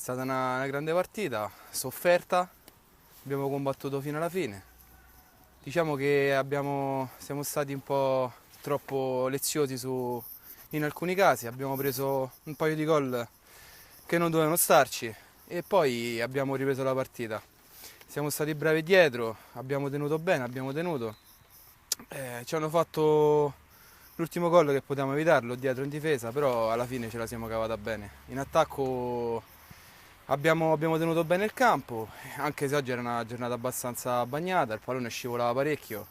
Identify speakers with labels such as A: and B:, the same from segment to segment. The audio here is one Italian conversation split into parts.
A: stata una grande partita, sofferta, abbiamo combattuto fino alla fine. Diciamo che siamo stati un po' troppo leziosi in alcuni casi, abbiamo preso un paio di gol che non dovevano starci e poi abbiamo ripreso la partita. Siamo stati bravi dietro, abbiamo tenuto bene, abbiamo tenuto. Ci hanno fatto l'ultimo gol che potevamo evitarlo dietro in difesa, però alla fine ce la siamo cavata bene. In attacco abbiamo tenuto bene il campo, anche se oggi era una giornata abbastanza bagnata, il pallone scivolava parecchio,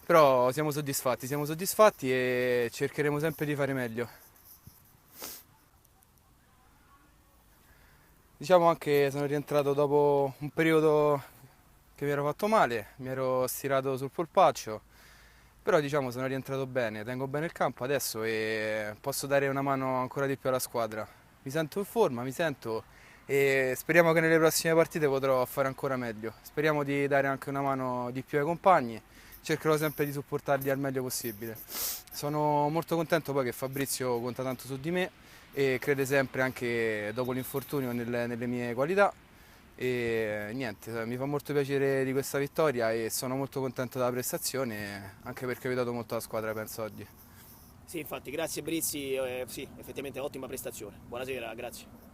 A: però siamo soddisfatti e cercheremo sempre di fare meglio. Diciamo anche sono rientrato dopo un periodo che mi ero fatto male, mi ero stirato sul polpaccio, però diciamo sono rientrato bene, tengo bene il campo adesso e posso dare una mano ancora di più alla squadra. Mi sento in forma, mi sento e speriamo che nelle prossime partite potrò fare ancora meglio. Speriamo di dare anche una mano di più ai compagni, cercherò sempre di supportarli al meglio possibile. Sono molto contento poi che Fabrizio conta tanto su di me e crede sempre anche dopo l'infortunio nelle mie qualità e niente, mi fa molto piacere di questa vittoria e sono molto contento della prestazione anche perché ho aiutato molto la squadra penso oggi.
B: Sì, infatti, grazie Brizzi, sì, effettivamente ottima prestazione. Buonasera, grazie.